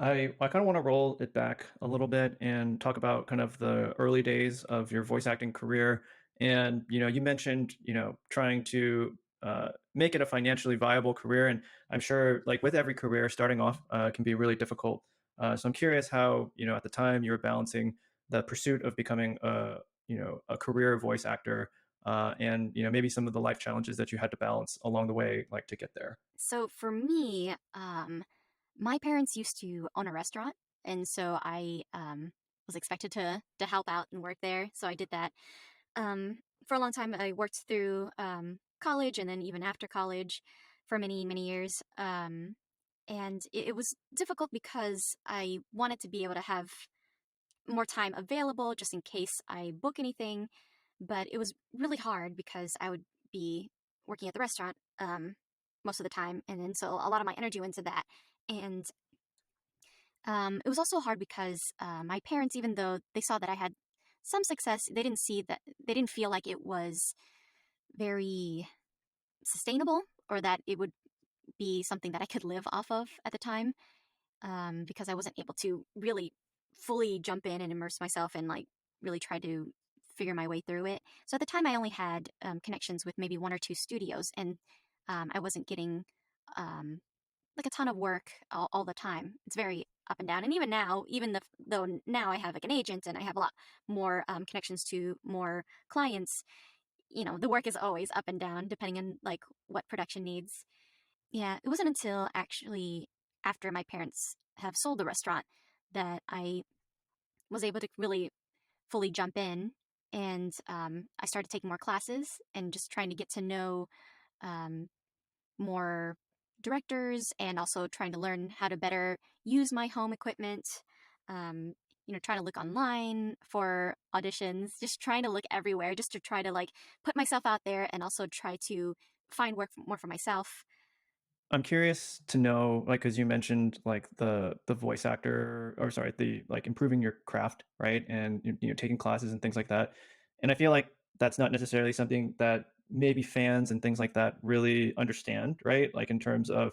I kind of want to roll it back a little bit and talk about kind of the early days of your voice acting career. And you mentioned trying to make it a financially viable career, and I'm sure like with every career, starting off can be really difficult. So I'm curious how at the time you were balancing the pursuit of becoming a career voice actor, and maybe some of the life challenges that you had to balance along the way, like to get there. So for me, my parents used to own a restaurant, and so I was expected to help out and work there. So I did that for a long time. I worked through college, and then even after college for many years. And it was difficult because I wanted to be able to have more time available just in case I book anything. But it was really hard because I would be working at the restaurant most of the time. And then so a lot of my energy went to that. And it was also hard because my parents, even though they saw that I had some success, they didn't feel like it was very sustainable or that it would be something that I could live off of at the time, because I wasn't able to really fully jump in and immerse myself and like really try to figure my way through it. So at the time, I only had connections with maybe one or two studios, and I wasn't getting um, like a ton of work all the time. It's very up and down. And even now, though now I have like an agent and I have a lot more connections to more clients, the work is always up and down depending on like what production needs. Yeah, it wasn't until actually after my parents have sold the restaurant that I was able to really fully jump in. And I started taking more classes and just trying to get to know um, more directors and also trying to learn how to better use my home equipment. Um, trying to look online for auditions, just trying to look everywhere, just to try to like put myself out there and also try to find work more for myself. I'm curious to know, like, because you mentioned like the voice actor, or sorry, the like improving your craft, right? And taking classes and things like that. And I feel like that's not necessarily something that maybe fans and things like that really understand, right? Like in terms of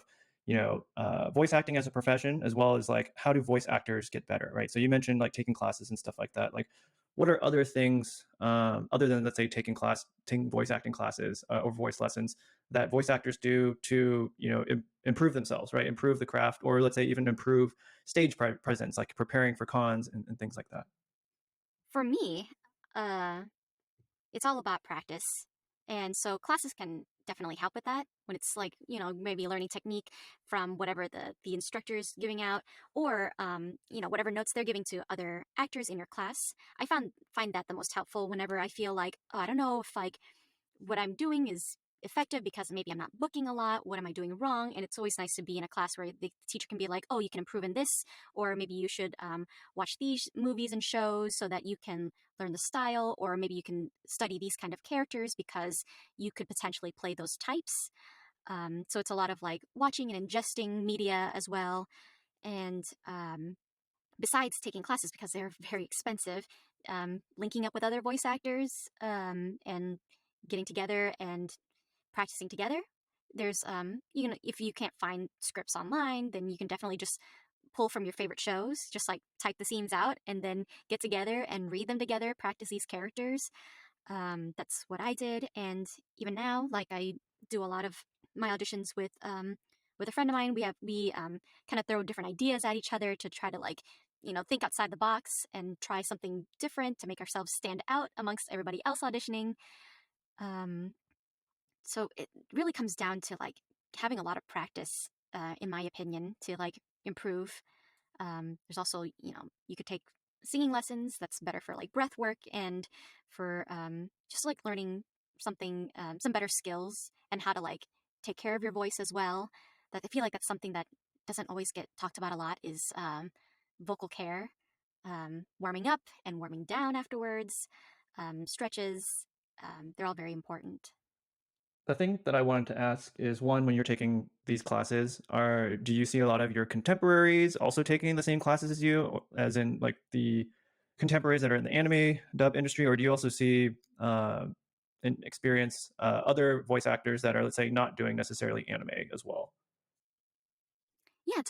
voice acting as a profession, as well as like how do voice actors get better, right? So you mentioned like taking classes and stuff like that. Like, what are other things other than let's say taking voice acting classes or voice lessons that voice actors do to improve themselves, right? Improve the craft, or let's say even improve stage presence, like preparing for cons and things like that. For me, uh, it's all about practice. And so classes can definitely help with that when it's like, maybe learning technique from whatever the instructor is giving out, or, whatever notes they're giving to other actors in your class. Find that the most helpful whenever I feel like, oh, I don't know if like what I'm doing is effective because maybe I'm not booking a lot. What am I doing wrong? And it's always nice to be in a class where the teacher can be like, oh, you can improve in this, or maybe you should watch these movies and shows so that you can learn the style, or maybe you can study these kind of characters because you could potentially play those types. So it's a lot of like watching and ingesting media as well. And besides taking classes, because they're very expensive, linking up with other voice actors and getting together and practicing together. There's if you can't find scripts online, then you can definitely just pull from your favorite shows, just like type the scenes out and then get together and read them together, practice these characters. That's what I did, and even now, like I do a lot of my auditions with a friend of mine. We kind of throw different ideas at each other to try to like think outside the box and try something different to make ourselves stand out amongst everybody else auditioning. Um, so it really comes down to like having a lot of practice, in my opinion, to like improve. There's also, you could take singing lessons. That's better for like breath work and for just like learning some better skills and how to like take care of your voice as well. That I feel like that's something that doesn't always get talked about a lot is vocal care, warming up and warming down afterwards, stretches. They're all very important. The thing that I wanted to ask is one, when you're taking these classes, do you see a lot of your contemporaries also taking the same classes as you, as in like the contemporaries that are in the anime dub industry, or do you also see and experience other voice actors that are, let's say, not doing necessarily anime as well? Yeah,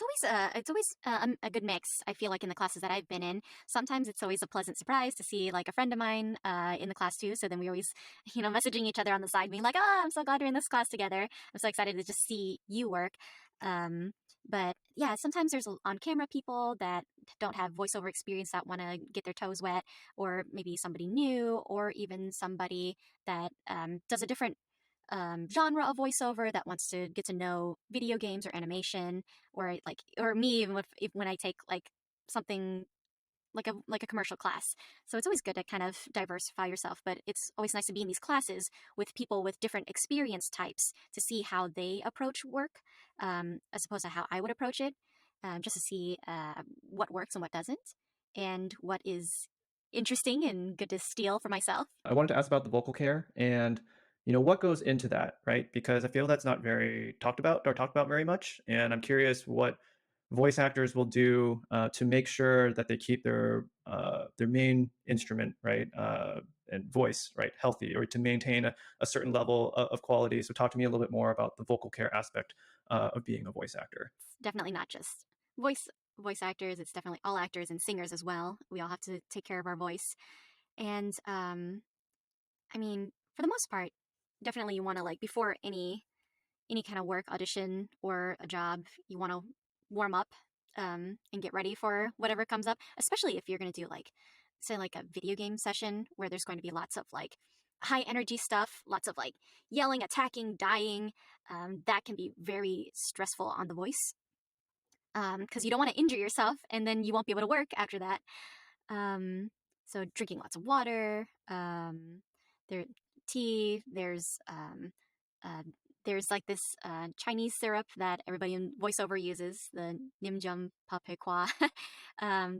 it's always a good mix. I feel like in the classes that I've been in, sometimes it's always a pleasant surprise to see like a friend of mine in the class too. So then we always, messaging each other on the side, being like, "Oh, I'm so glad we're in this class together. I'm so excited to just see you work." Um, but yeah, sometimes there's on-camera people that don't have voiceover experience that want to get their toes wet, or maybe somebody new, or even somebody that does a different genre of voiceover that wants to get to know video games or animation, or like, or me, even if when I take like something like a commercial class. So it's always good to kind of diversify yourself, but it's always nice to be in these classes with people with different experience types to see how they approach work, as opposed to how I would approach it, just to see what works and what doesn't, and what is interesting and good to steal for myself. I wanted to ask about the vocal care and what goes into that, right? Because I feel that's not very talked about or talked about very much, and I'm curious what voice actors will do to make sure that they keep their main instrument right and voice right healthy, or to maintain a certain level of quality. So talk to me a little bit more about the vocal care aspect of being a voice actor. It's definitely not just voice voice actors, it's definitely all actors and singers as well. We all have to take care of our voice. And I mean, for the most part, definitely you want to, like, before any kind of work, audition or a job, you want to warm up and get ready for whatever comes up, especially if you're going to do, like, say, like a video game session where there's going to be lots of like high energy stuff, lots of like yelling, attacking, dying. That can be very stressful on the voice, because you don't want to injure yourself and then you won't be able to work after that. Um, so drinking lots of water, there tea. Uh, there's like this Chinese syrup that everybody in voiceover uses. The Nimjum Papekwa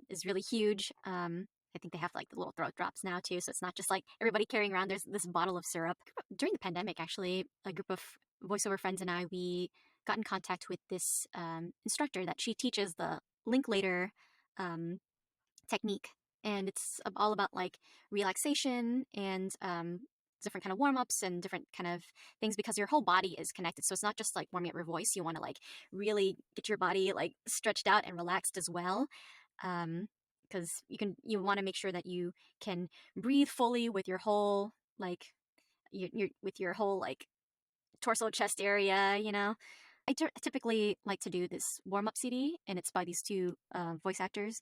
is really huge. I think they have like the little throat drops now too, so it's not just like everybody carrying around. There's this bottle of syrup. During the pandemic, actually, a group of voiceover friends and I, we got in contact with this instructor that she teaches the Linklater um, technique, and it's all about like relaxation and different kind of warm-ups and different kind of things, because your whole body is connected. So it's not just like warming up your voice. You want to like really get your body like stretched out and relaxed as well, because you want to make sure that you can breathe fully with your whole like with your whole like torso chest area. I typically like to do this warm-up CD, and it's by these two voice actors,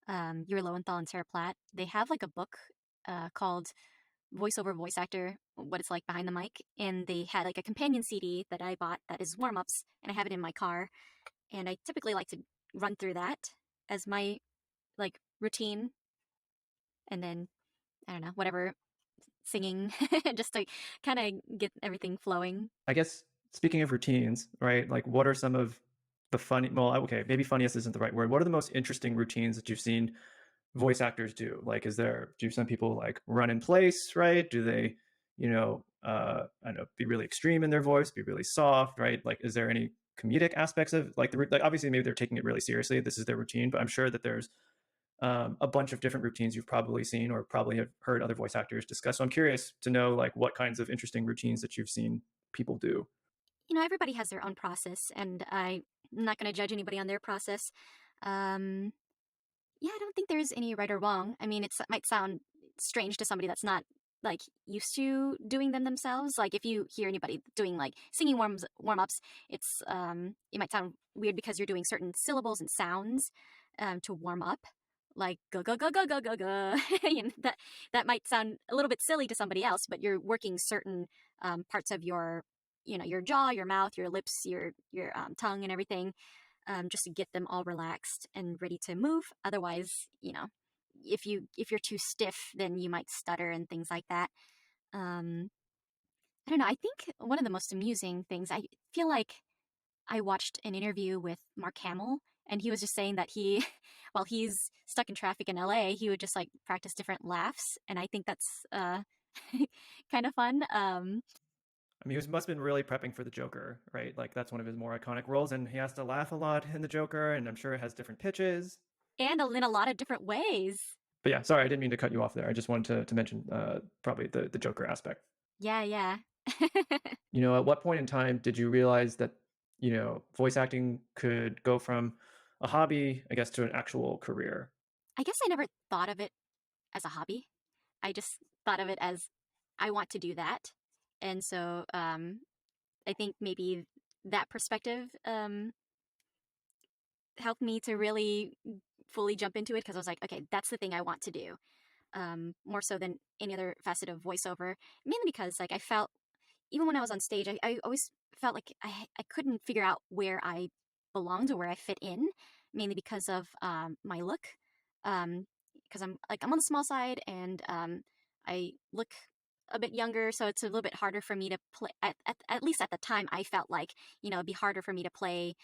Yuri Lowenthal and Sarah Platt. They have like a book called Voiceover Voice Actor, What It's Like Behind the Mic. And they had like a companion CD that I bought that is warm ups, and I have it in my car. And I typically like to run through that as my like routine. And then, I don't know, whatever, singing, just to kind of get everything flowing. I guess speaking of routines, right? Like, what are some of the funny? Well, okay, maybe funniest isn't the right word. What are the most interesting routines that you've seen voice actors do? Like, do some people like run in place, right? Do they, I don't know, be really extreme in their voice, be really soft, right? Like, is there any comedic aspects of like obviously maybe they're taking it really seriously. This is their routine, but I'm sure that there's a bunch of different routines you've probably seen or probably have heard other voice actors discuss. So I'm curious to know like what kinds of interesting routines that you've seen people do. Everybody has their own process, and I'm not going to judge anybody on their process. Um, Yeah, I don't think there's any right or wrong. I mean, it might sound strange to somebody that's not like used to doing them themselves. Like if you hear anybody doing like singing warm ups, it might sound weird because you're doing certain syllables and sounds to warm up, like go go go go go go go. That might sound a little bit silly to somebody else, but you're working certain parts of your jaw, your mouth, your lips, your tongue, and everything, just to get them all relaxed and ready to move. Otherwise, if you're too stiff, then you might stutter and things like that. Um, I don't know. I think one of the most amusing things, I feel like I watched an interview with Mark Hamill, and he was just saying that while he's stuck in traffic in LA, he would just like practice different laughs, and I think that's kind of fun. I mean, he must have been really prepping for the Joker, right? Like that's one of his more iconic roles, and he has to laugh a lot in the Joker, and I'm sure it has different pitches. And in a lot of different ways. But yeah, sorry, I didn't mean to cut you off there. I just wanted to mention probably the Joker aspect. Yeah, yeah. At what point in time did you realize that voice acting could go from a hobby, I guess, to an actual career. I guess I never thought of it as a hobby. I just thought of it as I want to do that. And so I think maybe that perspective helped me to really fully jump into it because I was like, okay, that's the thing I want to do. More so than any other facet of voiceover, mainly because like I felt even when I was on stage, I always felt like I couldn't figure out where I belonged or where I fit in, mainly because of my look. Because I'm on the small side and I look a bit younger, so it's a little bit harder for me to play. At least at the time, I felt like it'd be harder for me to play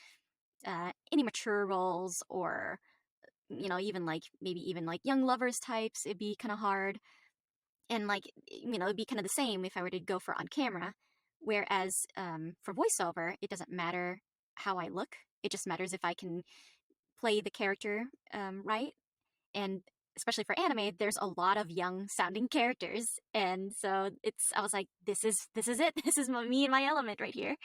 any mature roles or even like maybe even like young lovers types. It'd be kind of hard and like it'd be kind of the same if I were to go for on camera, whereas for voiceover it doesn't matter how I look, it just matters if I can play the character right. And especially for anime there's a lot of young sounding characters, and so it's I was like, this is it. This is me and my element right here.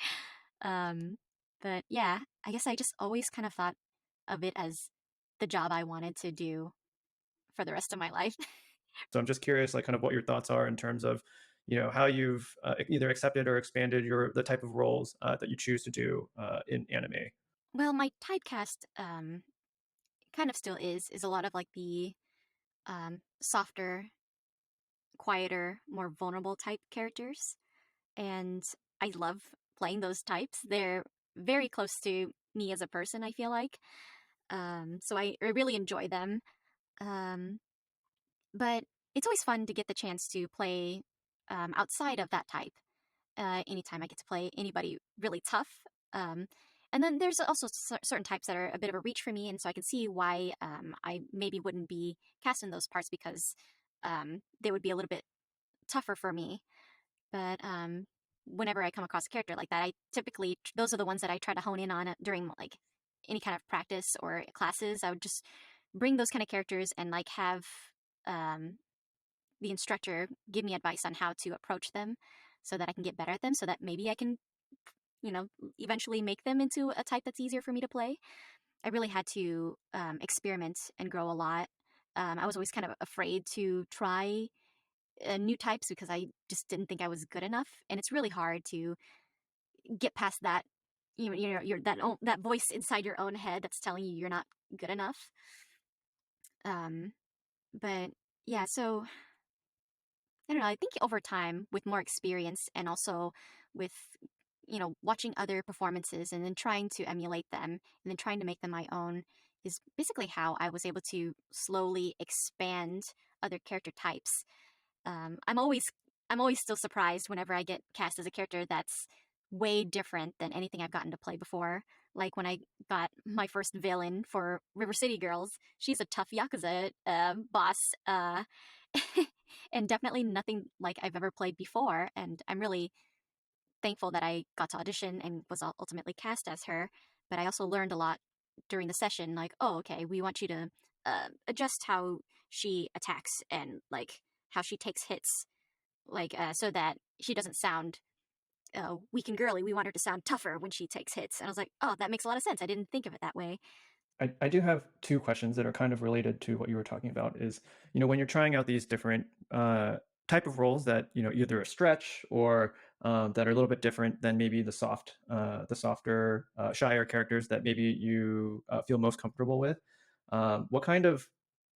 um but yeah, I guess I just always kind of thought of it as the job I wanted to do for the rest of my life. So I'm just curious, like, kind of what your thoughts are in terms of, how you've either accepted or expanded the type of roles that you choose to do in anime. Well, my typecast kind of still is a lot of like the softer, quieter, more vulnerable type characters, and I love playing those types. They're very close to me as a person, I feel like. So I really enjoy them. Um, but it's always fun to get the chance to play outside of that type. Anytime I get to play anybody really tough. Um, and then there's also certain types that are a bit of a reach for me, and so I can see why I maybe wouldn't be cast in those parts because they would be a little bit tougher for me. But whenever I come across a character like that, I typically those are the ones that I try to hone in on during like any kind of practice or classes. I would just bring those kind of characters and like have um, the instructor give me advice on how to approach them so that I can get better at them so that maybe I can, you know, eventually make them into a type that's easier for me to play. I really had to experiment and grow a lot. I was always kind of afraid to try new types because I just didn't think I was good enough, and it's really hard to get past that. You're that voice inside your own head that's telling you you're not good enough. Um, but yeah, so I don't know. I think over time, with more experience and also with, watching other performances and then trying to emulate them and then trying to make them my own is basically how I was able to slowly expand other character types. Um, I'm always, I'm always still surprised whenever I get cast as a character that's way different than anything I've gotten to play before. Like when I got my first villain for River City Girls, she's a tough yakuza boss. And definitely nothing like I've ever played before. And I'm really thankful that I got to audition and was ultimately cast as her. But I also learned a lot during the session, like, oh, okay, we want you to adjust how she attacks and like how she takes hits, like so that she doesn't sound weak and girly. We want her to sound tougher when she takes hits. And I was like, oh, that makes a lot of sense. I didn't think of it that way. I do have two questions that are kind of related to what you were talking about. Is when you're trying out these different type of roles that either a stretch or that are a little bit different than maybe the softer, shyer characters that maybe you feel most comfortable with. What kind of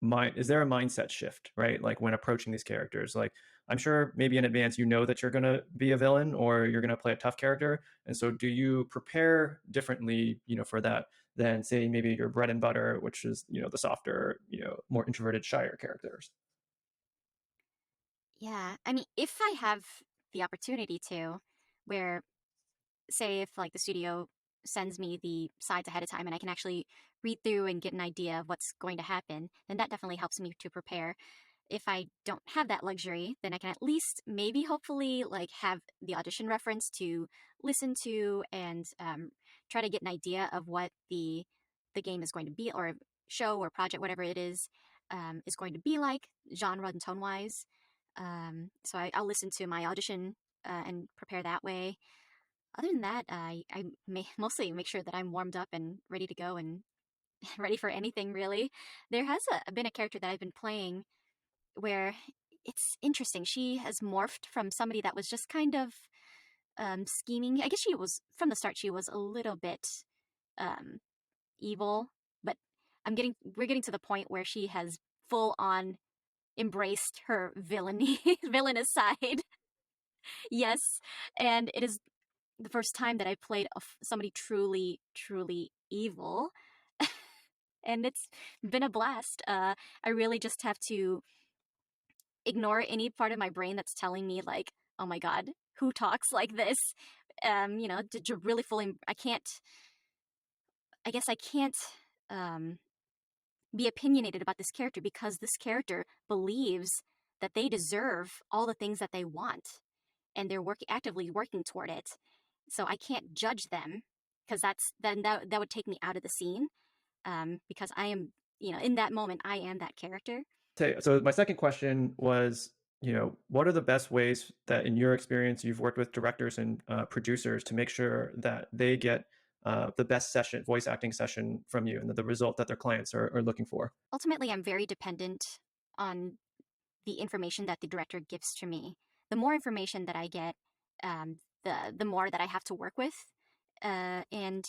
mind is there a mindset shift, right? Like when approaching these characters, like I'm sure maybe in advance that you're going to be a villain or you're going to play a tough character, and so do you prepare differently, for that than say maybe your bread and butter, which is the softer, more introverted, shyer characters. Yeah. I mean, if I have the opportunity to, where say if like the studio sends me the sides ahead of time and I can actually read through and get an idea of what's going to happen, then that definitely helps me to prepare. If I don't have that luxury, then I can at least maybe hopefully like have the audition reference to listen to and try to get an idea of what the game is going to be or show or project whatever it is going to be like genre and tone wise. So I'll listen to my audition and prepare that way. Other than that, I mostly make sure that I'm warmed up and ready to go and ready for anything really. There has been a character that I've been playing where it's interesting. She has morphed from somebody that was just kind of scheming. I guess she was from the start. She was a little bit um, evil, but we're getting to the point where she has full on embraced her villainy, villainous side. Yes, and it is the first time that I played somebody truly, truly evil, and it's been a blast. I really just have to ignore any part of my brain that's telling me like, oh my god, who talks like this? To really fully, I can't. I guess I can't um, be opinionated about this character because this character believes that they deserve all the things that they want, and they're actively working toward it. So I can't judge them because that would take me out of the scene. Because I am, in that moment, I am that character. So my second question was, what are the best ways that, in your experience, you've worked with directors and producers to make sure that they get the best session, voice acting session from you, and the result that their clients are looking for? Ultimately, I'm very dependent on the information that the director gives to me. The more information that I get, the more that I have to work with, and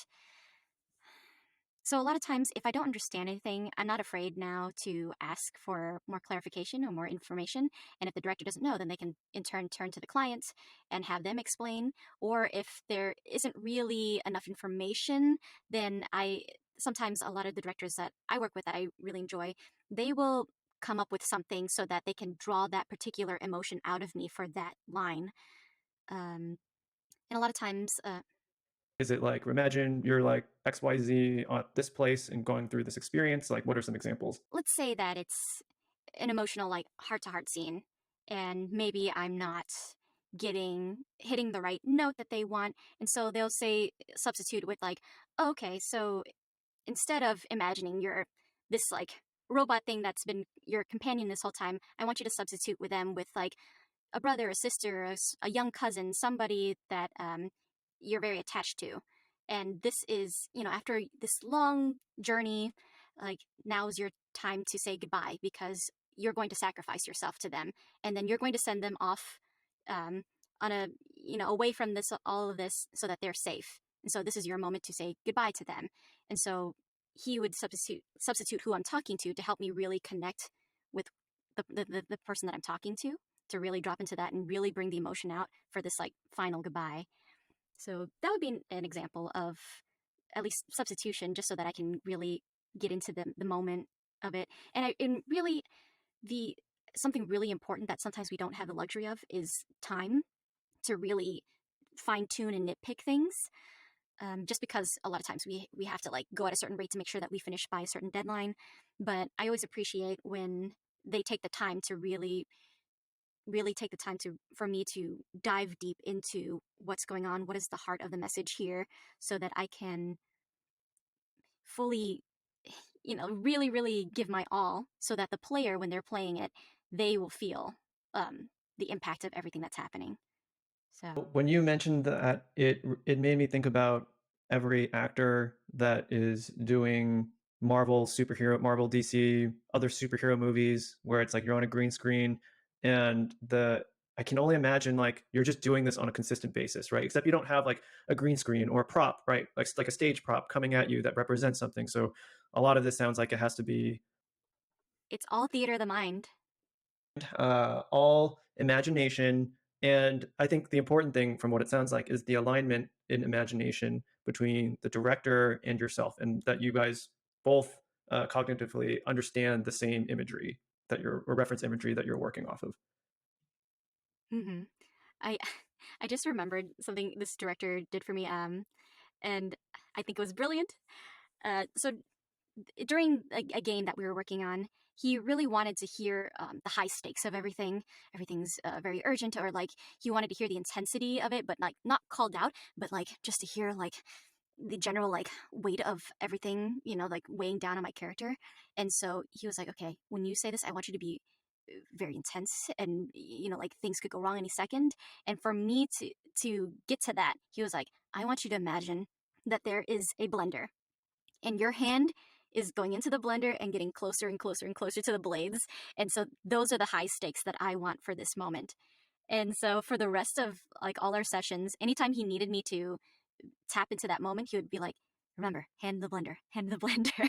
so a lot of times, if I don't understand anything, I'm not afraid now to ask for more clarification or more information. And if the director doesn't know, then they can in turn turn to the client and have them explain. Or if there isn't really enough information, then I sometimes a lot of the directors that I work with that I really enjoy, they will come up with something so that they can draw that particular emotion out of me for that line. And a lot of times, Is it like, imagine you're like XYZ at this place and going through this experience? Like, what are some examples? let's say that it's an emotional like heart to heart scene and maybe I'm not getting hitting the right note that they want, and so they'll say substitute with like, oh, okay, so instead of imagining you're this like robot thing that's been your companion this whole time, I want you to substitute with them with like a brother, a sister, a young cousin, somebody that you're very attached to. And this is, after this long journey, like now's your time to say goodbye because you're going to sacrifice yourself to them. And then you're going to send them off um, on away from this, all of this, so that they're safe. And so this is your moment to say goodbye to them. And so he would substitute who I'm talking to help me really connect with the person that I'm talking to really drop into that and really bring the emotion out for this like final goodbye. So that would be an example of at least substitution, just so that I can really get into the moment of it. And really the something really important that sometimes we don't have the luxury of is time to really fine tune and nitpick things. Just because a lot of times we have to like go at a certain rate to make sure that we finish by a certain deadline. But I always appreciate when they take the time to really take the time to for me to dive deep into what's going on, what is the heart of the message here, so that I can fully, really, really give my all, so that the player, when they're playing it, they will feel um, the impact of everything that's happening. So When you mentioned that, it made me think about every actor that is doing Marvel, DC, other superhero movies where it's like you're on a green screen, and the I can only imagine like you're just doing this on a consistent basis, right? Except you don't have like a green screen or a prop, right? Like a stage prop coming at you that represents something. So a lot of this sounds like it has to be it's all theater of the mind. all imagination. And I think the important thing from what it sounds like is the alignment in imagination between the director and yourself, and that you guys both cognitively understand the same imagery that you're, or reference imagery that you're working off of. Hmm. I I just remembered something this director did for me, and I think it was brilliant. So during a game that we were working on, he really wanted to hear the high stakes of everything. Everything's very urgent, or like he wanted to hear the intensity of it, but like not called out, but like just to hear like the general like weight of everything, like weighing down on my character. And so he was like, okay, when you say this, I want you to be very intense, and like things could go wrong any second. And for me to get to that, he was like, I want you to imagine that there is a blender, and your hand is going into the blender and getting closer and closer and closer to the blades. And so those are the high stakes that I want for this moment. And so for the rest of like all our sessions, anytime he needed me to tap into that moment, he would be like, remember, hand the blender, hand the blender.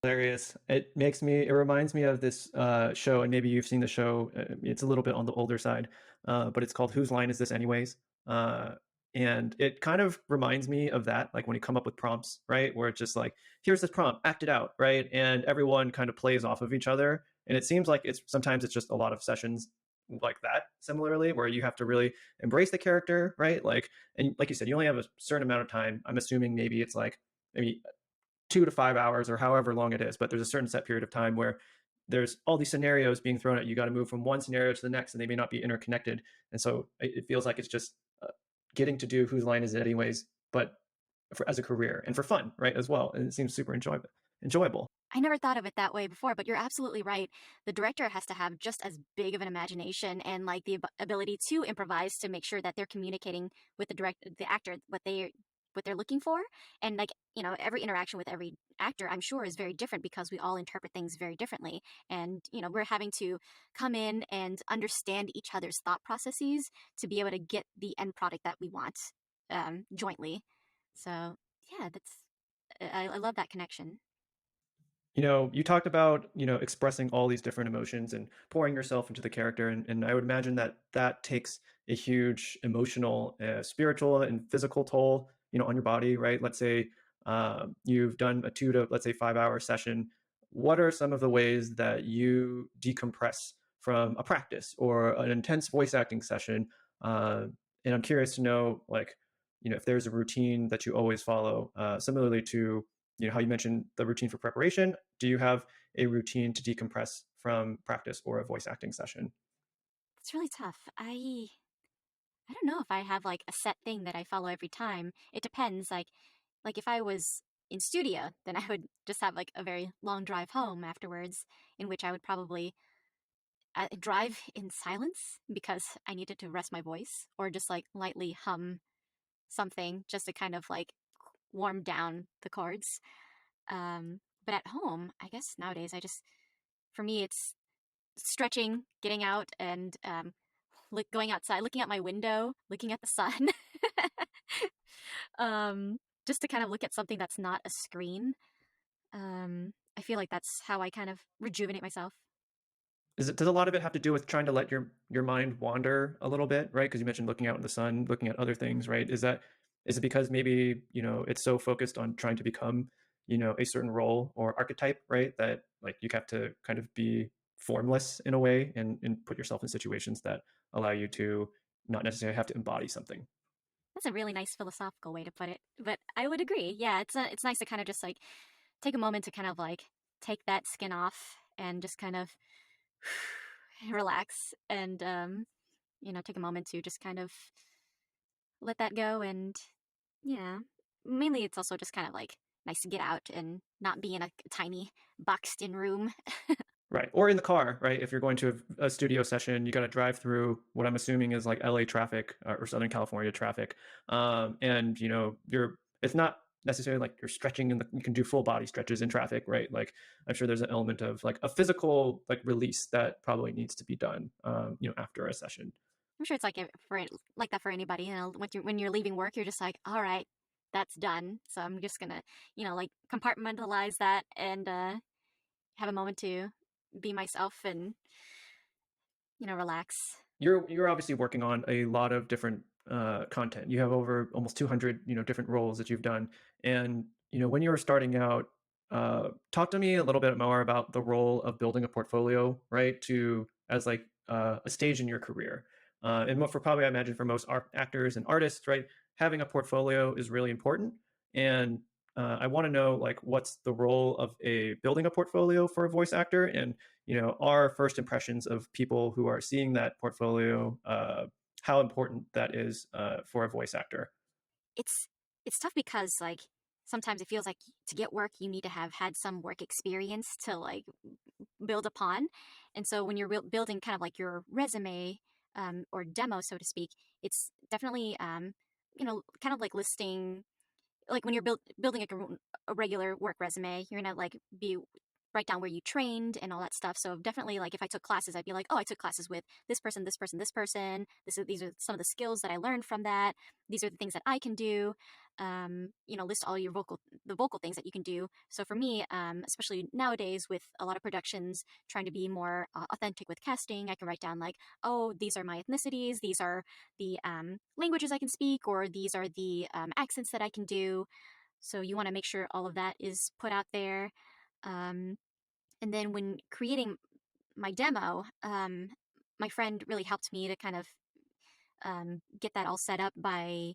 Hilarious. It reminds me of this show, and maybe you've seen the show. It's a little bit on the older side, but it's called Whose Line Is This Anyways? Uh, and it kind of reminds me of that, like when you come up with prompts, right? Where it's just like, here's this prompt, act it out, right? And everyone kind of plays off of each other. And it seems like sometimes it's just a lot of sessions like that, similarly, where you have to really embrace the character, right? Like, and like you said, you only have a certain amount of time. I'm assuming maybe it's like maybe 2 to 5 hours or however long it is, but there's a certain set period of time where there's all these scenarios being thrown at you. You got to move from one scenario to the next, and they may not be interconnected. And so it feels like it's just getting to do whose line is it anyways, but as a career and for fun, right, as well. And it seems super enjoyable. I never thought of it that way before, but you're absolutely right. The director has to have just as big of an imagination and like the ability to improvise to make sure that they're communicating with the actor, what they're looking for. And like, every interaction with every actor, I'm sure, is very different because we all interpret things very differently. And, we're having to come in and understand each other's thought processes to be able to get the end product that we want, jointly. So yeah, I love that connection. You talked about, expressing all these different emotions and pouring yourself into the character. And I would imagine that that takes a huge emotional, spiritual, and physical toll, on your body, right? Let's say you've done a 2 to, let's say, 5 hour session. What are some of the ways that you decompress from a practice or an intense voice acting session? And I'm curious to know, like, if there's a routine that you always follow, similarly to how you mentioned the routine for preparation. Do you have a routine to decompress from practice or a voice acting session? It's really tough. I don't know if I have like a set thing that I follow every time. It depends. Like if I was in studio, then I would just have like a very long drive home afterwards, in which I would probably drive in silence because I needed to rest my voice, or just like lightly hum something just to kind of like warm down the chords. But at home, I guess nowadays for me, it's stretching, getting out, and going outside, looking out my window, looking at the sun, um, just to kind of look at something that's not a screen. I feel like that's how I kind of rejuvenate myself. Does a lot of it have to do with trying to let your mind wander a little bit, right? Because you mentioned looking out in the sun, looking at other things, right? Is it because maybe it's so focused on trying to become a certain role or archetype, right? That like you have to kind of be formless in a way and put yourself in situations that allow you to not necessarily have to embody something. That's a really nice philosophical way to put it, but I would agree. Yeah, it's nice to kind of just like take a moment to kind of like take that skin off and just kind of relax, and take a moment to just kind of let that go. And yeah, mainly it's also just kind of like nice to get out and not be in a tiny boxed in room. Right. Or in the car, right? If you're going to a studio session, you got to drive through what I'm assuming is like LA traffic or Southern California traffic. And it's not necessarily like you're stretching and you can do full body stretches in traffic, right? Like I'm sure there's an element of like a physical like release that probably needs to be done, after a session. I'm sure it's like like that for anybody. When you're leaving work, you're just like, all right, that's done. So I'm just gonna, like compartmentalize that and have a moment to be myself and relax. You're obviously working on a lot of different content. You have over almost 200 different roles that you've done, and when you were starting out, talk to me a little bit more about the role of building a portfolio, right? To as like a stage in your career, and for probably I imagine for most actors and artists, right? Having a portfolio is really important, and I want to know like what's the role of a building a portfolio for a voice actor, and our first impressions of people who are seeing that portfolio, how important that is for a voice actor. it's it's tough because like sometimes it feels like to get work you need to have had some work experience to like build upon. And so when you're building kind of like your resume or demo, so to speak, it's definitely kind of like listing, like when you're building a regular work resume, you're gonna like be write down where you trained and all that stuff. So definitely, like if I took classes, I'd be like, oh, I took classes with this person, this person, this person. These are some of the skills that I learned from that. These are the things that I can do. List all your the vocal things that you can do. So for me, especially nowadays with a lot of productions trying to be more authentic with casting, I can write down like, oh, these are my ethnicities. These are the languages I can speak, or these are the accents that I can do. So you want to make sure all of that is put out there. Um, and then when creating my demo, my friend really helped me to kind of get that all set up by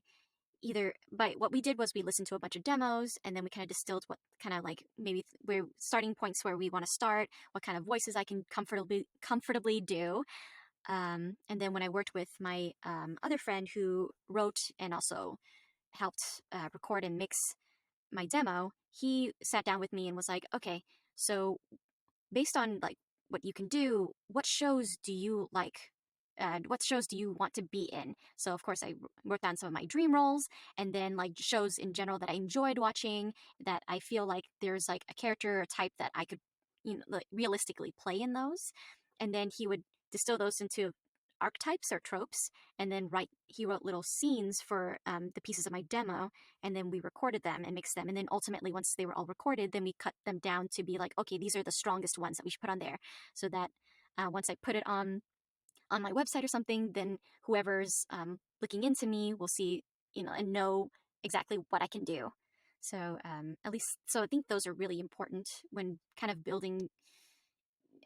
either by what we did was we listened to a bunch of demos, and then we kind of distilled what kind of like maybe we're starting points where we want to start, what kind of voices I can comfortably do. And then when I worked with my other friend who wrote and also helped record and mix my demo, he sat down with me and was like, okay, so based on like what you can do, what shows do you like? What shows do you want to be in? So of course I wrote down some of my dream roles, and then like shows in general that I enjoyed watching, that I feel like there's like a character or type that I could, like realistically play in those. And then he would distill those into archetypes or tropes, and then he wrote little scenes for the pieces of my demo, and then we recorded them and mixed them, and then ultimately once they were all recorded, then we cut them down to be like, okay, these are the strongest ones that we should put on there, so that once I put it on my website or something, then whoever's looking into me will see, and know exactly what I can do. So at least, so I think those are really important when kind of building,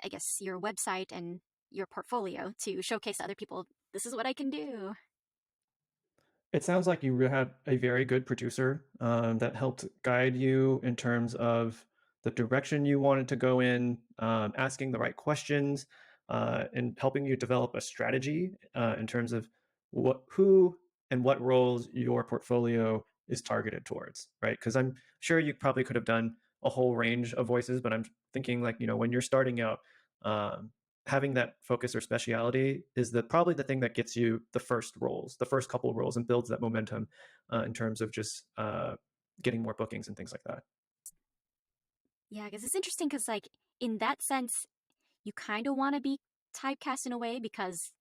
I guess, your website and your portfolio to showcase to other people, this is what I can do. It sounds like you had a very good producer that helped guide you in terms of the direction you wanted to go in, asking the right questions, and helping you develop a strategy in terms of who and what roles your portfolio is targeted towards, right? Because I'm sure you probably could have done a whole range of voices, but I'm thinking like, when you're starting out, um, having that focus or speciality is probably the thing that gets you the first roles, the first couple of roles, and builds that momentum in terms of just getting more bookings and things like that. Yeah, because it's interesting because, like, in that sense, you kind of want to be typecast in a way because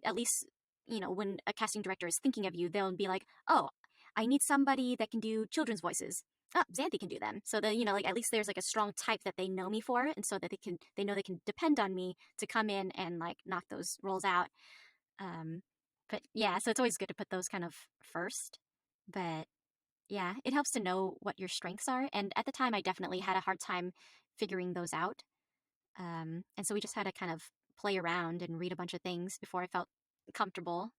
at least, when a casting director is thinking of you, they'll be like, oh, I need somebody that can do children's voices. Oh, Xanthe can do them. So that, like at least there's like a strong type that they know me for, and so that they know they can depend on me to come in and like knock those roles out. Um, but yeah, so it's always good to put those kind of first. But yeah, it helps to know what your strengths are. And at the time, I definitely had a hard time figuring those out. And so we just had to kind of play around and read a bunch of things before I felt comfortable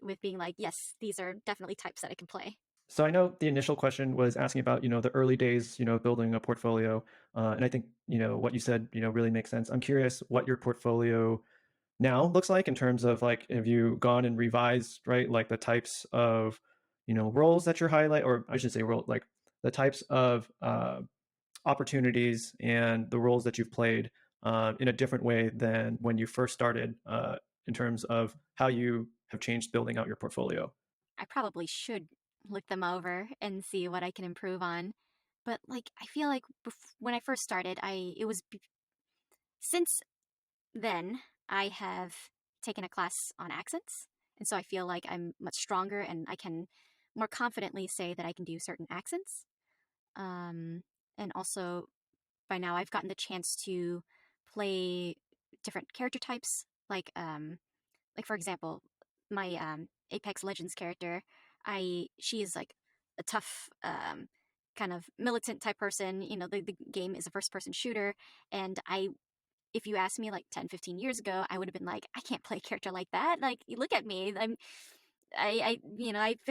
with being like, yes, these are definitely types that I can play. So I know the initial question was asking about the early days, building a portfolio, and I think what you said really makes sense. I'm curious what your portfolio now looks like in terms of like, have you gone and revised, right, like the types of roles that you're highlight, or I should say role, like the types of opportunities and the roles that you've played in a different way than when you first started, in terms of how you have changed building out your portfolio. I probably should look them over and see what I can improve on. But like, I feel like when I first started, since then, I have taken a class on accents. And so I feel like I'm much stronger and I can more confidently say that I can do certain accents. Um, and also, by now, I've gotten the chance to play different character types. Like for example, my Apex Legends character, she is like a tough, kind of militant type person. The game is a first person shooter, and if you asked me like 10, 15 years ago, I would have been like, I can't play a character like that. Like, you look at me. I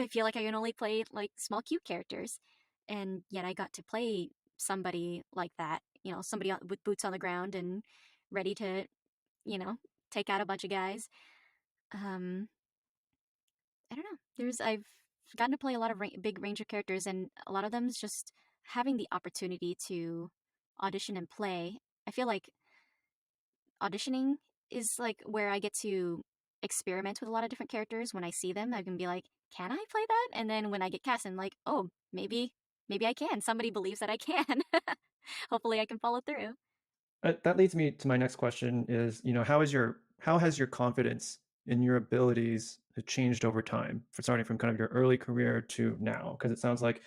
feel like I can only play like small, cute characters. And yet I got to play somebody like that, somebody with boots on the ground and ready to, you know, take out a bunch of guys. Um, I don't know. I've gotten to play a lot of big range of characters, and a lot of them is just having the opportunity to audition and play. I feel like auditioning is like where I get to experiment with a lot of different characters. When I see them, I can be like, can I play that? And then when I get cast, I'm like, oh, maybe I can. Somebody believes that I can. Hopefully I can follow through. That leads me to my next question is, how has your confidence in your abilities changed over time, for starting from kind of your early career to now? Because it sounds like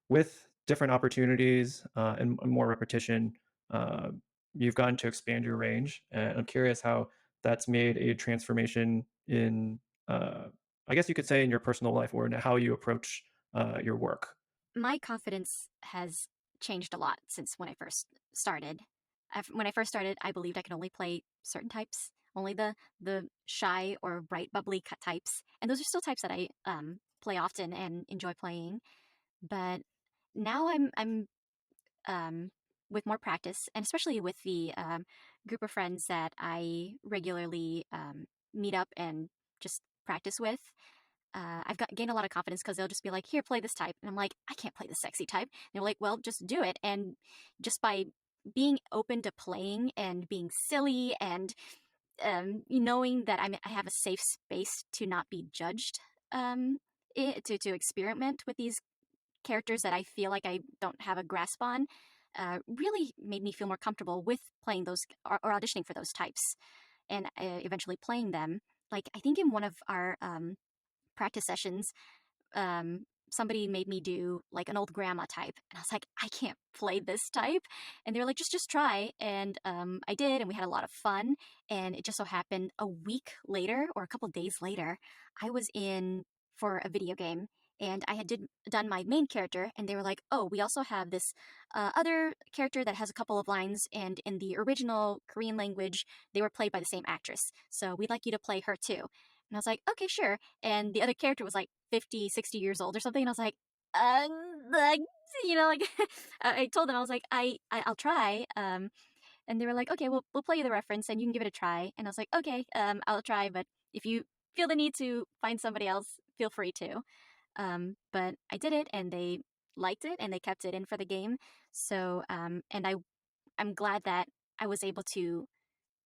with different opportunities and more repetition, uh, you've gotten to expand your range. And I'm curious how that's made a transformation in, I guess you could say, in your personal life or in how you approach your work. My confidence has changed a lot since when I first started. When I first started, I believed I could only play certain types, only the shy or bright, bubbly cut types, and those are still types that I play often and enjoy playing. But now I'm um, with more practice, and especially with the group of friends that I regularly meet up and just practice with. Gained a lot of confidence because they'll just be like, "Here, play this type," and I'm like, "I can't play the sexy type." And they're like, "Well, just do it." And just by being open to playing and being silly and knowing that I have a safe space to not be judged, to experiment with these characters that I feel like I don't have a grasp on, really made me feel more comfortable with playing those or auditioning for those types, and eventually playing them. Like I think in one of our practice sessions, somebody made me do like an old grandma type, and I was like, I can't play this type, and they were like, just try, and I did, and we had a lot of fun, and it just so happened a week later or a couple days later, I was in for a video game. And I had done my main character, and they were like, "Oh, we also have this other character that has a couple of lines, and in the original Korean language, they were played by the same actress. So we'd like you to play her too." And I was like, "Okay, sure." And the other character was like 50, 60 years old or something. And I was like, like, like I told them, I was like, I'll try. And they were like, "Okay, we'll play you the reference and you can give it a try." And I was like, "Okay, I'll try, but if you feel the need to find somebody else, feel free to." But I did it, and they liked it, and they kept it in for the game. So, and I'm glad that I was able to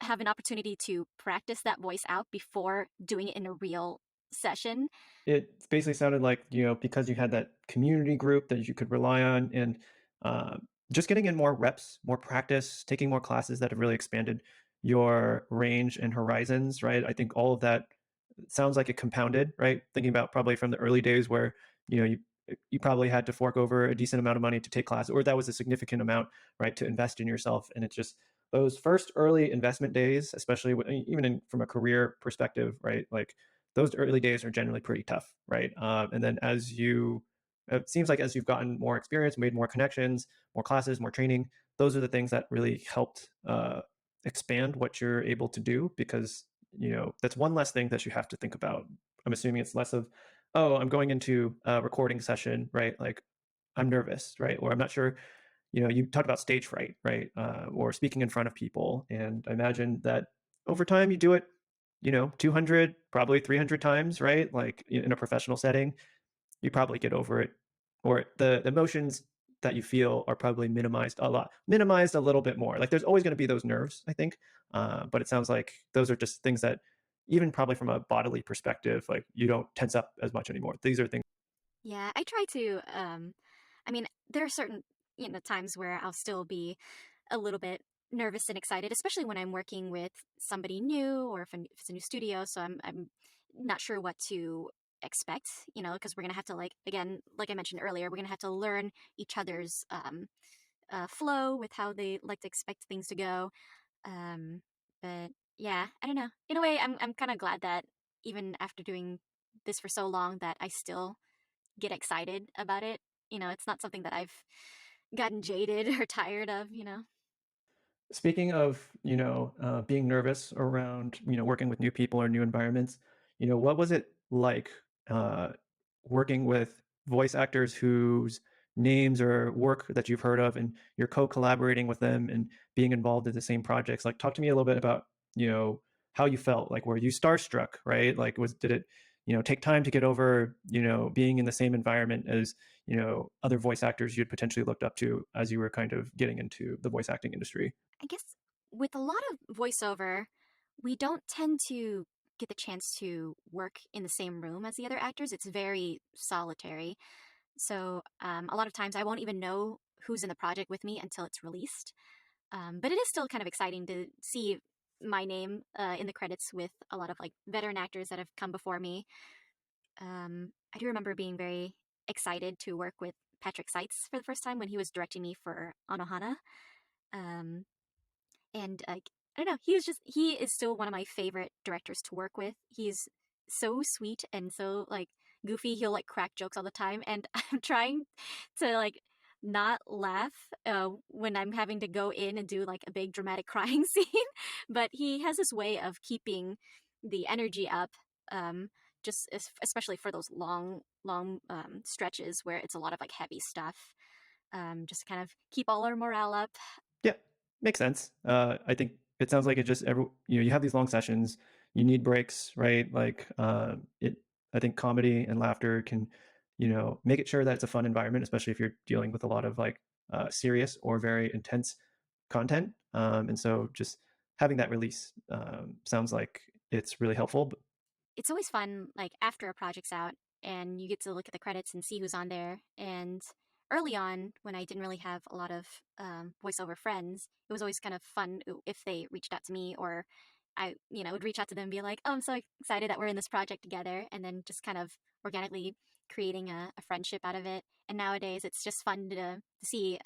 have an opportunity to practice that voice out before doing it in a real session. It basically sounded like, because you had that community group that you could rely on and uh, just getting in more reps, more practice, taking more classes that have really expanded your range and horizons, right? I think all of that sounds like it compounded, right? Thinking about probably from the early days where, you know, you you probably had to fork over a decent amount of money to take classes, or that was a significant amount, right, to invest in yourself. And it's just those first early investment days, especially even from a career perspective, right? Like those early days are generally pretty tough, right? And then it seems like as you've gotten more experience, made more connections, more classes, more training, those are the things that really helped expand what you're able to do, because that's one less thing that you have to think about. I'm assuming it's less of, oh, I'm going into a recording session, right? Like I'm nervous, right? Or I'm not sure. You talked about stage fright, right? Or speaking in front of people. And I imagine that over time you do it, 200, probably 300 times, right? Like in a professional setting, you probably get over it. Or the emotions that you feel are probably minimized a little bit more. Like there's always going to be those nerves, I think. But it sounds like those are just things that, even probably from a bodily perspective, like you don't tense up as much anymore. These are things. Yeah, I try to. I mean, there are certain times where I'll still be a little bit nervous and excited, especially when I'm working with somebody new or if it's a new studio. So I'm not sure what to expect, because we're gonna have to like again, like I mentioned earlier, we're gonna have to learn each other's flow with how they like to expect things to go. But yeah, I don't know. In a way, I'm kind of glad that even after doing this for so long, that I still get excited about it. It's not something that I've gotten jaded or tired of. Speaking of, being nervous around, working with new people or new environments, what was it like uh, working with voice actors whose names or work that you've heard of, and you're co-collaborating with them and being involved in the same projects? Like, talk to me a little bit about, how you felt. Like, were you starstruck, right? Like, did it, take time to get over, being in the same environment as, other voice actors you'd potentially looked up to as you were kind of getting into the voice acting industry? I guess With a lot of voiceover, we don't tend to get the chance to work in the same room as the other actors. It's very solitary. So a lot of times I won't even know who's in the project with me until it's released. But it is still kind of exciting to see my name in the credits with a lot of like veteran actors that have come before me. I do remember being very excited to work with Patrick Seitz for the first time when he was directing me for Anohana. Um, and I don't know, he is still one of my favorite directors to work with. He's so sweet and so like goofy. He'll like crack jokes all the time, and I'm trying to like not laugh when I'm having to go in and do like a big dramatic crying scene. But he has this way of keeping the energy up, um, just especially for those long stretches where it's a lot of like heavy stuff. Just to kind of keep all our morale up. Yeah, makes sense. I think it sounds like it just you have these long sessions, you need breaks, right? Like it. I think comedy and laughter can, make it sure that it's a fun environment, especially if you're dealing with a lot of like serious or very intense content. And so just having that release sounds like it's really helpful. But It's always fun, like after a project's out and you get to look at the credits and see who's on there. And early on, when I didn't really have a lot of voiceover friends, it was always kind of fun if they reached out to me, or I, would reach out to them and be like, "Oh, I'm so excited that we're in this project together," and then just kind of organically creating a friendship out of it. And nowadays, it's just fun to see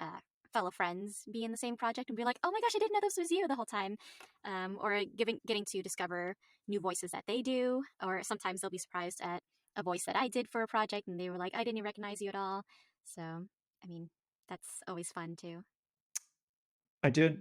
fellow friends be in the same project and be like, "Oh my gosh, I didn't know this was you the whole time," or getting to discover new voices that they do, or sometimes they'll be surprised at a voice that I did for a project and they were like, I didn't recognize you at all. So, I mean, that's always fun too. I did